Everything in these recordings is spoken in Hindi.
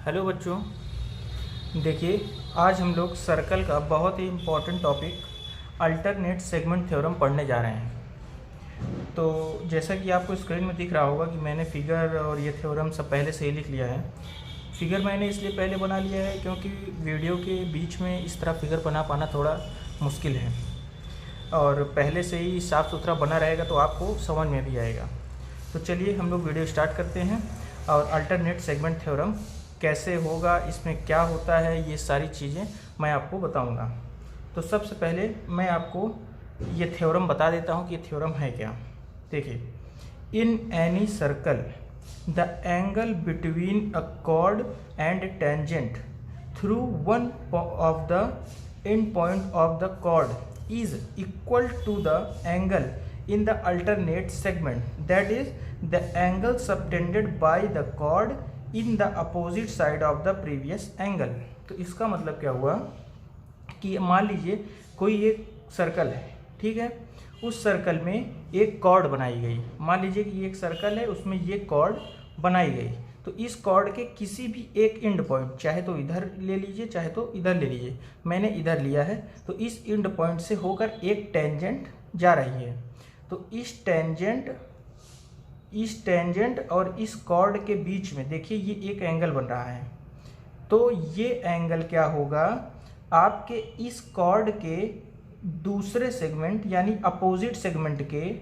हेलो बच्चों, देखिए आज हम लोग सर्कल का बहुत ही important topic alternate segment theorem पढ़ने जा रहे हैं। तो जैसा कि आपको स्क्रीन में दिख रहा होगा कि मैंने फिगर और ये थ्योरम सब पहले से ही लिख लिया है। फिगर मैंने इसलिए पहले बना लिया है क्योंकि वीडियो के बीच में इस तरह फिगर बना पाना थोड़ा मुश्किल है, और पहले से ही साफ़ सुथरा बना रहेगा तो आपको समझ में भी आएगा। तो चलिए हम लोग वीडियो स्टार्ट करते हैं और अल्टरनेट सेगमेंट थ्योरम कैसे होगा, इसमें क्या होता है, ये सारी चीज़ें मैं आपको बताऊंगा। तो सबसे पहले मैं आपको ये थ्योरम बता देता हूँ कि ये थ्योरम है क्या। देखिए, in any circle the angle between a chord and tangent through one of the end point of the chord is equal to the angle in the alternate segment, that is the angle subtended by the chord in the opposite side of the previous angle। तो इसका मतलब क्या हुआ कि मान लीजिए कोई एक सर्कल है, ठीक है, उस सर्कल में एक कॉर्ड बनाई गई। मान लीजिए कि एक सर्कल है, उसमें ये कॉर्ड बनाई गई। तो इस कॉर्ड के किसी भी एक एंड पॉइंट, चाहे तो इधर ले लीजिए चाहे तो इधर ले लीजिए, मैंने इधर लिया है, तो इस एंड पॉइंट से होकर एक टेंजेंट जा रही है। तो इस टेंजेंट और इस कॉर्ड के बीच में देखिए ये एक एंगल बन रहा है। तो ये एंगल क्या होगा, आपके इस कॉर्ड के दूसरे सेगमेंट यानी अपोजिट सेगमेंट के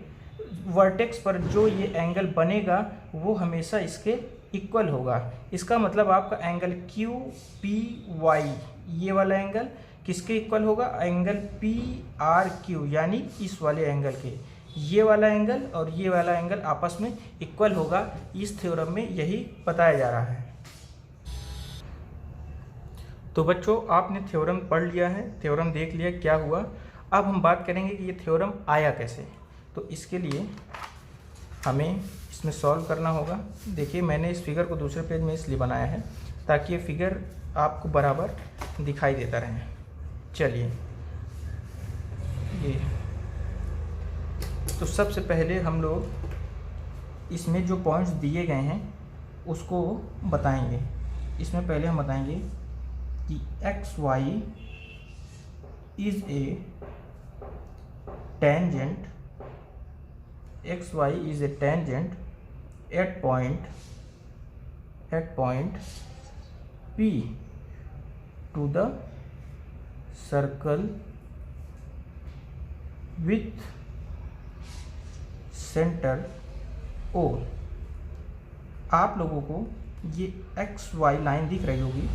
वर्टेक्स पर जो ये एंगल बनेगा वो हमेशा इसके इक्वल होगा। इसका मतलब आपका एंगल क्यू पी वाई, ये वाला एंगल किसके इक्वल होगा, एंगल पी आर क्यू, यानी इस वाले एंगल के। ये वाला एंगल और ये वाला एंगल आपस में इक्वल होगा। इस थ्योरम में यही बताया जा रहा है। तो बच्चों, आपने थ्योरम पढ़ लिया है, थ्योरम देख लिया क्या हुआ। अब हम बात करेंगे कि ये थ्योरम आया कैसे। तो इसके लिए हमें इसमें सॉल्व करना होगा। देखिए, मैंने इस फिगर को दूसरे पेज में इसलिए बनाया है ताकि ये फिगर आपको बराबर दिखाई देता रहे। चलिए, ये तो सबसे पहले हम लोग इसमें जो पॉइंट्स दिए गए हैं उसको बताएंगे। इसमें पहले हम बताएंगे कि X Y is a tangent, X Y is a tangent at point P to the circle with centre O। आप लोगों को ये एक्स वाई लाइन दिख रही होगी।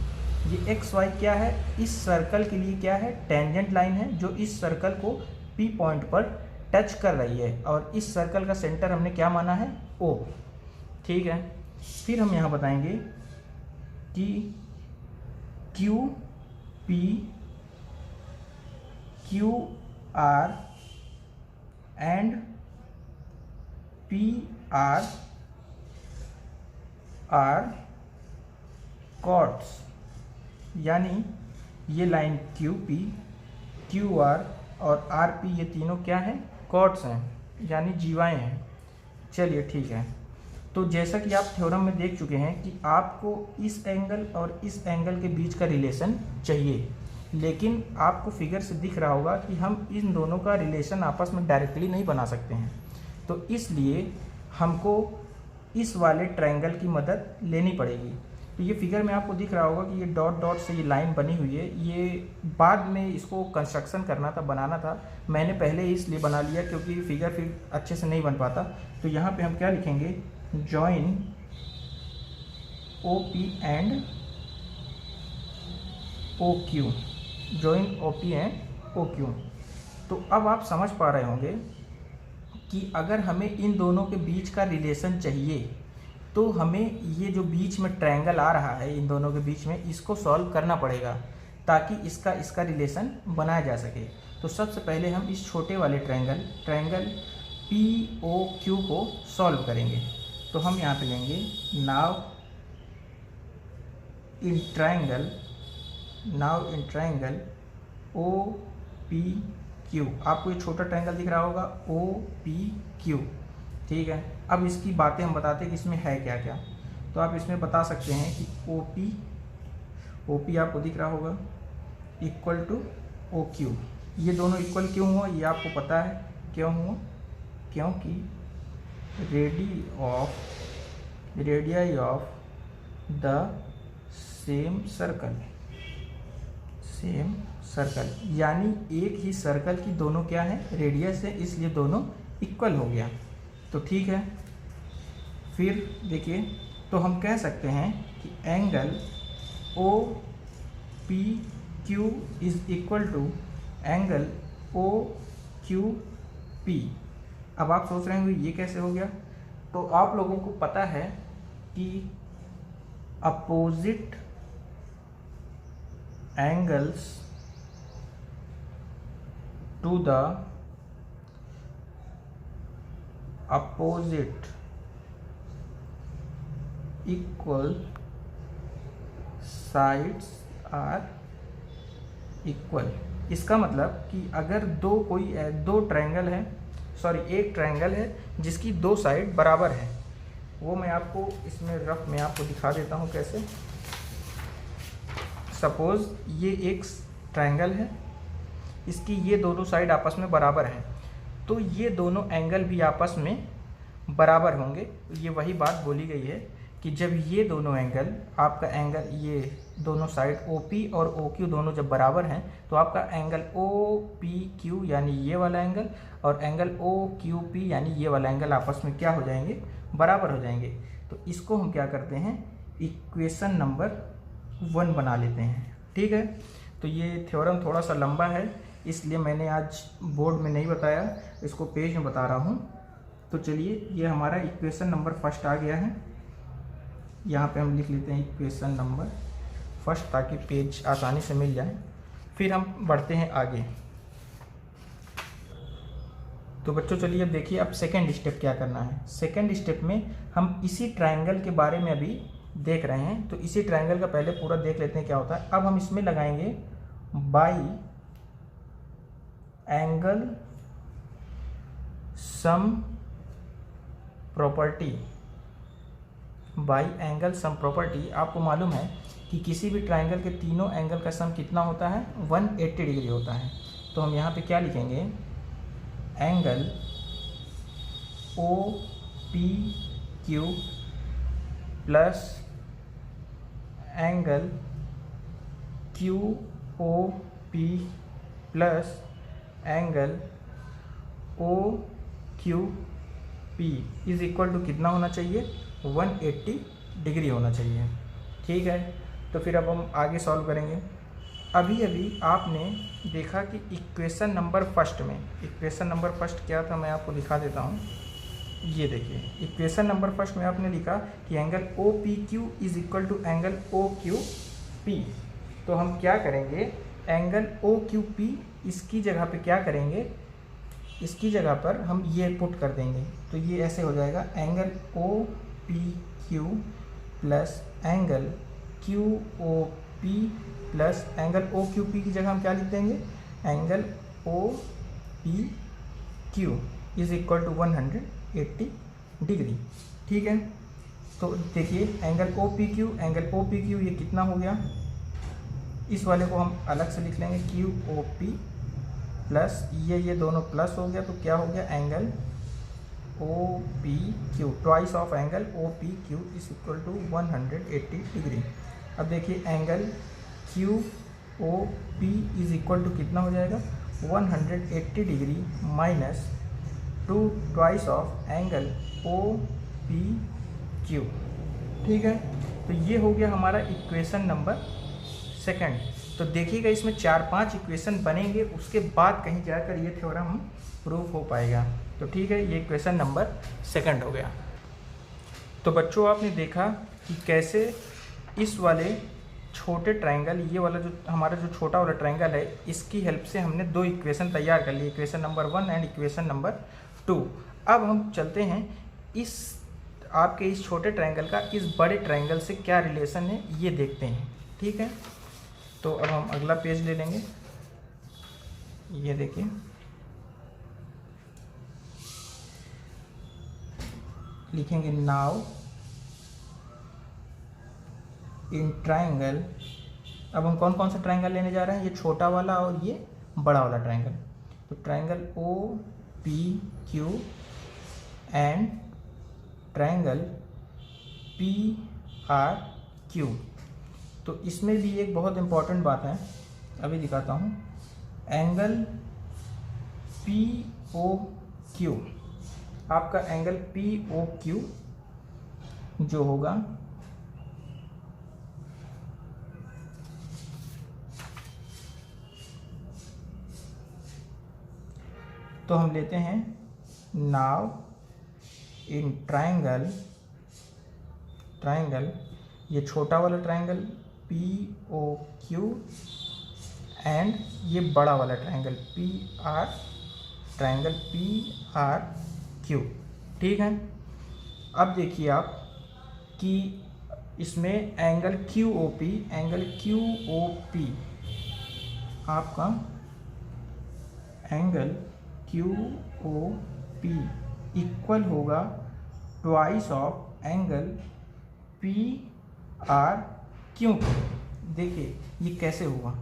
ये एक्स वाई क्या है, इस सर्कल के लिए क्या है, टेंजेंट लाइन है जो इस सर्कल को P पॉइंट पर टच कर रही है, और इस सर्कल का सेंटर हमने क्या माना है, O। ठीक है, फिर हम यहाँ बताएंगे कि Q P Q R and P R chords, यानी ये line Q P Q R और आर पी ये तीनों क्या हैं, कॉर्ड्स हैं, यानी जीवाएं हैं। चलिए ठीक है, तो जैसा कि आप थ्योरम में देख चुके हैं कि आपको इस एंगल और इस एंगल के बीच का रिलेशन चाहिए, लेकिन आपको फिगर से दिख रहा होगा कि हम इन दोनों का रिलेशन आपस में डायरेक्टली नहीं बना सकते हैं। तो इसलिए हमको इस वाले ट्रायंगल की मदद लेनी पड़ेगी। तो ये फिगर में आपको दिख रहा होगा कि ये डॉट डॉट से ये लाइन बनी हुई है। ये बाद में इसको कंस्ट्रक्शन करना था, बनाना था, मैंने पहले ही इसलिए बना लिया क्योंकि फिगर फिर अच्छे से नहीं बन पाता। तो यहाँ पे हम क्या लिखेंगे, join O P and O Q, join O P and O Q. तो अब आप समझ पा रहे होंगे कि अगर हमें इन दोनों के बीच का रिलेशन चाहिए तो हमें ये जो बीच में ट्रायंगल आ रहा है इन दोनों के बीच में, इसको सॉल्व करना पड़ेगा ताकि इसका रिलेशन बनाया जा सके। तो सबसे पहले हम इस छोटे वाले ट्रायंगल पी ओ क्यू को सॉल्व करेंगे। तो हम यहाँ पे लेंगे now in triangle O P Q. आपको ये छोटा ट्रायंगल दिख रहा होगा ओ पी क्यू, ठीक है। अब इसकी बातें हम बताते हैं कि इसमें है क्या क्या। तो आप इसमें बता सकते हैं कि ओ पी ओ पी आपको दिख रहा होगा इक्वल टू ओ क्यू। ये दोनों इक्वल क्यों हुआ ये आपको पता है क्यों हुआ, क्योंकि radii of the same circle यानी एक ही सर्कल की दोनों क्या है रेडियस है, इसलिए दोनों इक्वल हो गया। तो ठीक है, फिर देखिए तो हम कह सकते हैं कि angle O P Q is equal to angle O Q P. अब आप सोच रहे होंगे ये कैसे हो गया, तो आप लोगों को पता है कि opposite angles to the opposite equal sides are equal. इसका मतलब कि अगर दो ट्रायंगल है, एक ट्रायंगल है जिसकी दो साइड बराबर है, वो मैं आपको इसमें रफ में आपको दिखा देता हूँ कैसे। सपोज ये एक ट्रायंगल है, इसकी ये दोनों साइड आपस में बराबर हैं, तो ये दोनों एंगल भी आपस में बराबर होंगे। ये वही बात बोली गई है कि जब ये दोनों एंगल आपका एंगल ये दोनों साइड OP और OQ दोनों जब बराबर हैं तो आपका एंगल OPQ यानी ये वाला एंगल और एंगल OQP यानी ये वाला एंगल आपस में क्या हो जाएंगे, बराबर हो जाएंगे। तो इसको हम क्या करते हैं, इक्वेशन नंबर 1 बना लेते हैं। ठीक है, तो ये थ्योरम थोड़ा सा लंबा है इसलिए मैंने आज बोर्ड में नहीं बताया, इसको पेज में बता रहा हूँ। तो चलिए ये हमारा इक्वेशन नंबर 1 आ गया है, यहाँ पे हम लिख लेते हैं इक्वेशन नंबर 1 ताकि पेज आसानी से मिल जाए। फिर हम बढ़ते हैं आगे। तो बच्चों चलिए अब देखिए अब सेकेंड स्टेप क्या करना है। सेकेंड स्टेप में हम इसी ट्रायंगल के बारे में अभी देख रहे हैं, तो इसी ट्रायंगल का पहले पूरा देख लेते हैं क्या होता है। अब हम इसमें लगाएंगे by angle sum property. By angle sum property आपको मालूम है कि किसी भी ट्रायंगल के तीनों एंगल का सम कितना होता है, 180 डिग्री होता है। तो हम यहाँ पे क्या लिखेंगे, angle OPQ plus angle QOP plus angle OQP is equal to कितना होना चाहिए, 180 डिग्री होना चाहिए। ठीक है, तो फिर अब हम आगे सॉल्व करेंगे। अभी आपने देखा कि इक्वेशन नंबर 1 में, इक्वेशन नंबर 1 क्या था मैं आपको दिखा देता हूँ। ये देखिए इक्वेशन नंबर 1 में आपने लिखा कि angle OPQ is equal to angle OQP। तो हम क्या करेंगे, एंगल OQP इसकी जगह पे क्या करेंगे, इसकी जगह पर हम ये पुट कर देंगे। तो ये ऐसे हो जाएगा angle OPQ plus angle QOP plus angle OQP की जगह हम क्या लिख देंगे, angle OPQ is equal to 180 degree. ठीक है, तो देखिए एंगल OPQ ये कितना हो गया, इस वाले को हम अलग से लिख लेंगे QOP प्लस ये दोनों प्लस हो गया, तो क्या हो गया, angle OPQ twice of angle OPQ is equal to 180 degree. अब देखिए angle QOP is equal to कितना हो जाएगा, 180 degree minus 2 twice of angle OPQ। ठीक है, तो ये हो गया हमारा इक्वेशन नंबर 2। तो देखिएगा इसमें 4-5 इक्वेशन बनेंगे, उसके बाद कहीं जाकर ये थ्योरम प्रूफ हो पाएगा। तो ठीक है, ये इक्वेशन नंबर 2 हो गया। तो बच्चों आपने देखा कि कैसे इस वाले छोटे ट्रायंगल, ये वाला जो हमारा जो छोटा वाला ट्रायंगल है, इसकी हेल्प से हमने 2 इक्वेशन तैयार कर ली, equation number 1 and equation number 2। अब हम चलते हैं इस आपके इस छोटे ट्रायंगल का इस बड़े ट्रायंगल से क्या रिलेशन है ये देखते हैं। ठीक है, तो अब हम अगला पेज ले लेंगे। ये देखिए लिखेंगे नाउ इन ट्रायंगल अब हम कौन कौन सा ट्रायंगल लेने जा रहे हैं, ये छोटा वाला और ये बड़ा वाला ट्रायंगल। तो triangle O P Q and triangle P R Q. तो इसमें भी एक बहुत इम्पॉर्टेंट बात है, अभी दिखाता हूँ। एंगल पी ओ क्यू, आपका एंगल पी ओ क्यू जो होगा तो हम लेते हैं नाउ इन ट्रायंगल ये छोटा वाला triangle P O Q and ये बड़ा वाला ट्रायंगल पी आर क्यू। ठीक है। अब देखिए आप कि इसमें एंगल क्यू ओ पी आपका angle Q O P equal होगा twice of angle P R Q. देखिए ये कैसे हुआ,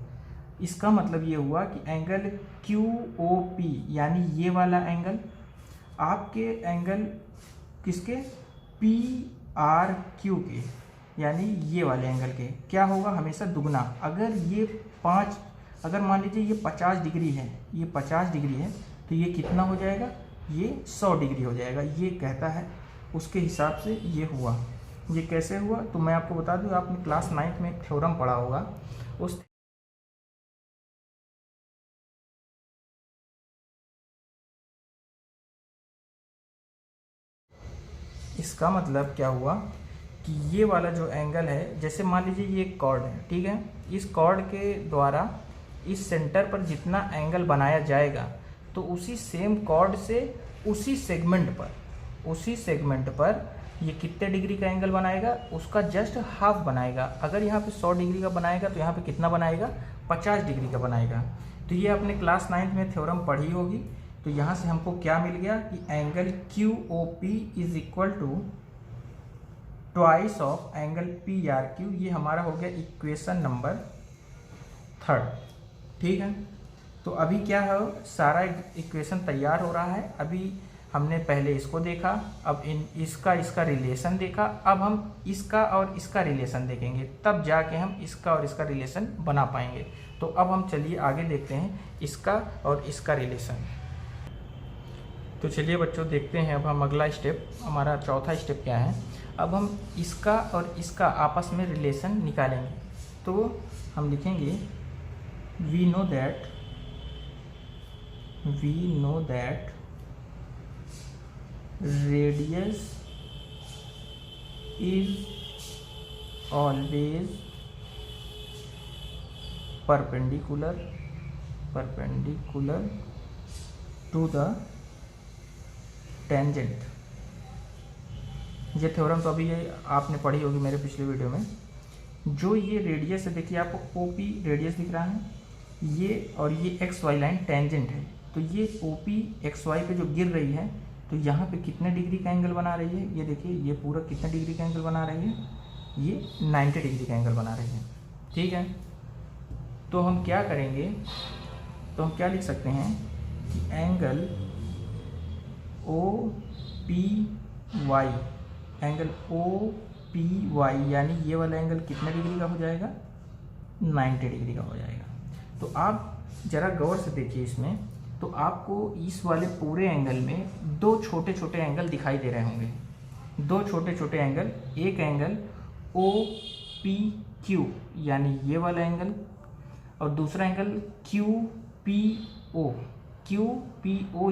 इसका मतलब ये हुआ कि एंगल क्यू ओ पी यानी ये वाला एंगल आपके एंगल किसके, पी आर क्यू के, यानी ये वाले एंगल के क्या होगा, हमेशा दुगना। अगर ये अगर मान लीजिए ये 50 डिग्री है, ये 50 डिग्री है, तो ये कितना हो जाएगा, ये 100 डिग्री हो जाएगा। ये कहता है उसके हिसाब से ये हुआ। ये कैसे हुआ तो मैं आपको बता दूं, आपने क्लास 9th में एक थ्योरम पढ़ा होगा। उस इसका मतलब क्या हुआ कि ये वाला जो एंगल है, जैसे मान लीजिए ये एक कॉर्ड है, ठीक है, इस कॉर्ड के द्वारा इस सेंटर पर जितना एंगल बनाया जाएगा तो उसी सेम कॉर्ड से उसी सेगमेंट पर ये कितने डिग्री का एंगल बनाएगा, उसका जस्ट हाफ बनाएगा। अगर यहाँ पे 100 डिग्री का बनाएगा तो यहाँ पे कितना बनाएगा, 50 डिग्री का बनाएगा। तो ये आपने क्लास 9th में थ्योरम पढ़ी होगी। तो यहाँ से हमको क्या मिल गया कि angle Q O P is equal to twice of angle P R Q. ये हमारा हो गया इक्वेशन नंबर 3। ठीक है। तो अभी क्या है, सारा इक्वेशन तैयार हो रहा है। अभी हमने पहले इसको देखा, अब इसका रिलेशन देखा, अब हम इसका और इसका रिलेशन देखेंगे, तब जाके हम इसका और इसका रिलेशन बना पाएंगे। तो अब हम चलिए आगे देखते हैं इसका और इसका रिलेशन। तो चलिए बच्चों देखते हैं अब हम अगला स्टेप, हमारा चौथा स्टेप क्या है। अब हम इसका और इसका आपस में रिलेशन निकालेंगे। तो हम लिखेंगे we know that radius is always perpendicular to the tangent. ये थ्योरम तो अभी ये आपने पढ़ी होगी मेरे पिछले वीडियो में। जो ये रेडियस है, देखिए आपको OP रेडियस दिख रहा है, ये और ये XY लाइन टेंजेंट है। तो ये OP XY पे जो गिर रही है, तो यहाँ पे कितने डिग्री का एंगल बना रही है, ये देखिए ये पूरा कितने डिग्री का एंगल बना रही है, ये 90 डिग्री का एंगल बना रही है। ठीक है। तो हम क्या करेंगे, तो हम क्या लिख सकते हैं कि एंगल OPY, एंगल OPY यानी ये वाला एंगल कितने डिग्री का हो जाएगा, 90 डिग्री का हो जाएगा। तो आप ज़रा गौर से देखिए इसमें, तो आपको इस वाले पूरे एंगल में दो छोटे छोटे एंगल दिखाई दे रहे होंगे, दो छोटे छोटे एंगल। एक एंगल OPQ यानी ये वाला एंगल, और दूसरा एंगल QPO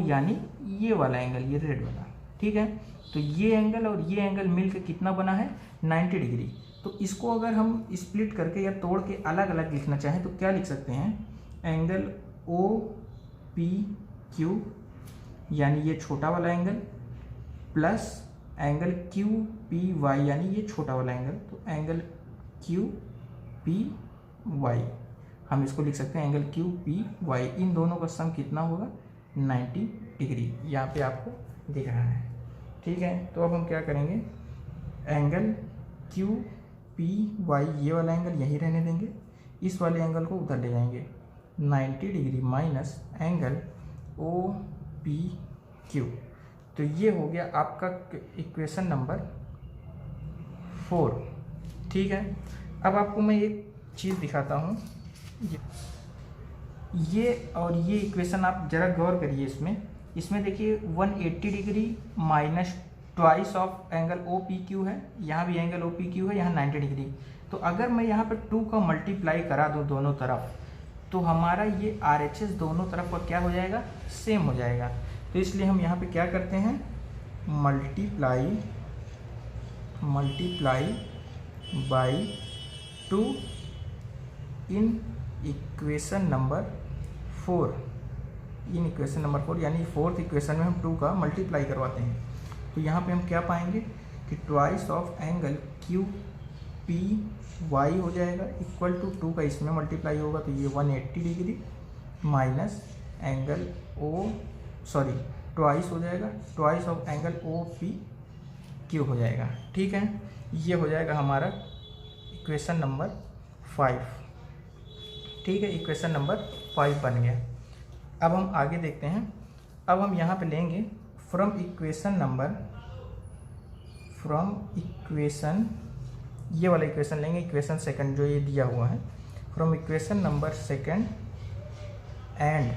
यानी ये वाला एंगल, ये रेड वाला। ठीक है। तो ये एंगल और ये एंगल मिलकर कितना बना है, 90 डिग्री। तो इसको अगर हम स्प्लिट करके या तोड़ के अलग अलग लिखना चाहें तो क्या लिख सकते हैं, एंगल OPQ यानी ये छोटा वाला एंगल प्लस एंगल QPY यानी ये छोटा वाला एंगल। तो एंगल QPY हम इसको लिख सकते हैं एंगल QPY। इन दोनों का सम कितना होगा, 90 डिग्री। यहाँ पे आपको दिख रहा है। ठीक है। तो अब हम क्या करेंगे, एंगल QPY ये वाला एंगल यहीं रहने देंगे, इस वाले एंगल को उधर ले जाएंगे, 90 degree minus angle O P Q. तो ये हो गया आपका इक्वेशन नंबर 4। ठीक है, अब आपको मैं एक चीज़ दिखाता हूँ, ये और ये इक्वेशन आप ज़रा गौर करिए। इसमें देखिए 180 degree minus twice of angle O P Q है, यहाँ भी एंगल ओ पी क्यू है, यहाँ 90 डिग्री। तो अगर मैं यहाँ पर 2 का मल्टीप्लाई करा दूँ दोनों तरफ, तो हमारा ये RHS दोनों तरफ का क्या हो जाएगा, सेम हो जाएगा। तो इसलिए हम यहाँ पे क्या करते हैं, multiply by 2 in equation number 4। यानी 4th इक्वेशन में हम 2 का मल्टीप्लाई करवाते हैं। तो यहाँ पे हम क्या पाएंगे कि twice of angle Q P Y हो जाएगा इक्वल टू 2 का इसमें मल्टीप्लाई होगा, तो ये 180 डिग्री माइनस एंगल ट्वाइस हो जाएगा, twice of angle O P Q हो जाएगा। ठीक है, ये हो जाएगा हमारा इक्वेशन नंबर 5। ठीक है, इक्वेशन नंबर 5 बन गया। अब हम आगे देखते हैं। अब हम यहाँ पे लेंगे फ्रॉम इक्वेशन ये वाला इक्वेशन लेंगे, इक्वेशन सेकंड जो ये दिया हुआ है, from equation number 2 and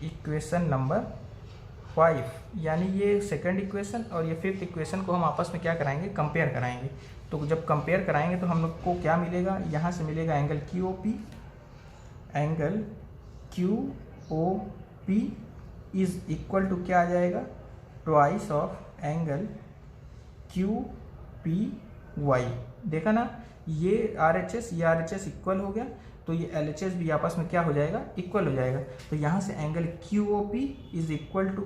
equation number 5। यानी ये सेकंड इक्वेशन और ये 5th इक्वेशन को हम आपस में क्या कराएंगे, कंपेयर कराएंगे। तो जब कंपेयर कराएंगे तो हम लोग को क्या मिलेगा, यहाँ से मिलेगा angle Q O P is equal to क्या आ जाएगा, twice of angle Q P Y. देखा ना, ये RHS इक्वल हो गया, तो ये LHS भी आपस में क्या हो जाएगा, इक्वल हो जाएगा। तो यहाँ से angle QOP is equal to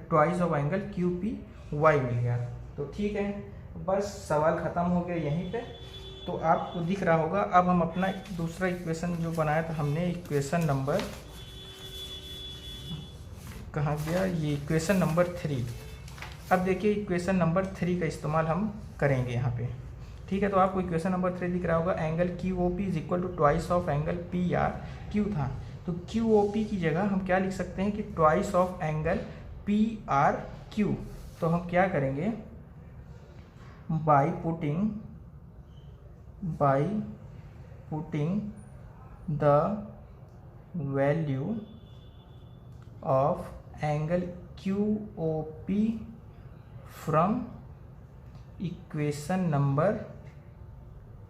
twice of angle QPY मिल गया। तो ठीक है, बस सवाल ख़त्म हो गया यहीं पे। तो आपको दिख रहा होगा। अब हम अपना दूसरा इक्वेशन जो बनाया था हमने, इक्वेशन नंबर कहाँ गया, ये इक्वेशन नंबर 3। अब देखिए इक्वेशन नंबर 3 का इस्तेमाल हम करेंगे यहाँ पे। ठीक है, तो आपको इक्वेशन नंबर 3 दिख रहा होगा, angle QOP is equal to twice of angle PRQ था। तो QOP की जगह हम क्या लिख सकते हैं कि ट्वाइस ऑफ एंगल PRQ। तो हम क्या करेंगे, by putting the value of angle QOP from equation number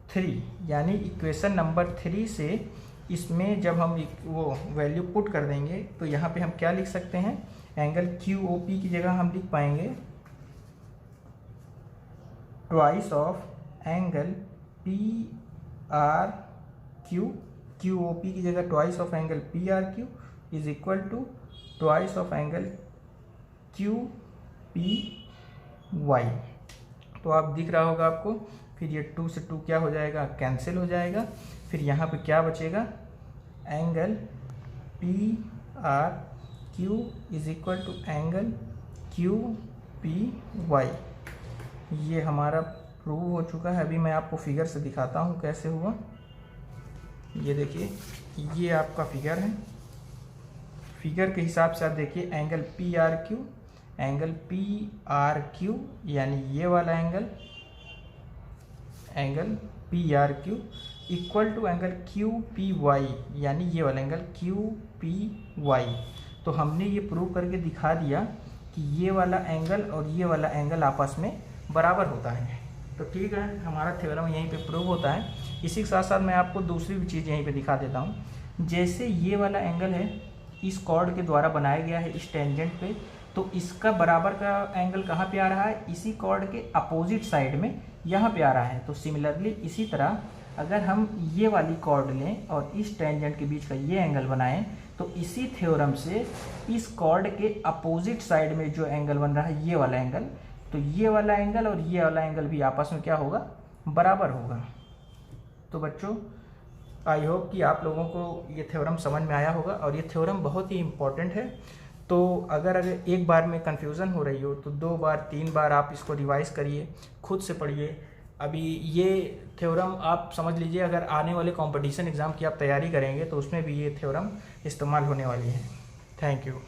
3। यानी इक्वेशन नंबर 3 से इसमें जब हम वो वैल्यू पुट कर देंगे तो यहाँ पे हम क्या लिख सकते हैं, एंगल QOP की जगह हम लिख पाएंगे twice of angle PRQ। QOP की जगह twice of angle PRQ is equal to twice of angle QPY। तो आप दिख रहा होगा आपको। फिर ये 2 से 2 क्या हो जाएगा, कैंसिल हो जाएगा। फिर यहाँ पे क्या बचेगा, angle PRQ is equal to angle QPY। ये हमारा प्रूव हो चुका है। अभी मैं आपको फिगर से दिखाता हूँ कैसे हुआ। ये देखिए, ये आपका फिगर है। फिगर के हिसाब से आप देखिए, एंगल PRQ यानी ये वाला angle PRQ equal to angle QPY यानी ये वाला एंगल QPY। तो हमने ये प्रूव करके दिखा दिया कि ये वाला एंगल और ये वाला एंगल आपस में बराबर होता है। तो ठीक है, हमारा थ्योरम यहीं पे प्रूव होता है। इसी के साथ साथ मैं आपको दूसरी भी चीज़ यहीं पे दिखा देता हूँ। जैसे ये वाला एंगल है, इस कॉर्ड के द्वारा बनाया गया है इस टेंजेंट पे, तो इसका बराबर का एंगल कहाँ पे आ रहा है, इसी कॉर्ड के अपोजिट साइड में यहाँ पे आ रहा है। तो सिमिलरली इसी तरह अगर हम ये वाली कॉर्ड लें और इस टेंजेंट के बीच का ये एंगल बनाएं, तो इसी थ्योरम से इस कॉर्ड के अपोजिट साइड में जो एंगल बन रहा है ये वाला एंगल, तो ये वाला एंगल और ये वाला एंगल भी आपस में क्या होगा, बराबर होगा। तो बच्चों, आई होप कि आप लोगों को ये थ्योरम समझ में आया होगा और ये थ्योरम बहुत ही इम्पॉर्टेंट है। तो अगर एक बार में कन्फ्यूज़न हो रही हो तो 2 बार 3 बार आप इसको रिवाइज़ करिए, खुद से पढ़िए, अभी ये थ्योरम आप समझ लीजिए, अगर आने वाले कंपटीशन एग्ज़ाम की आप तैयारी करेंगे तो उसमें भी ये थ्योरम इस्तेमाल होने वाली है। Thank you.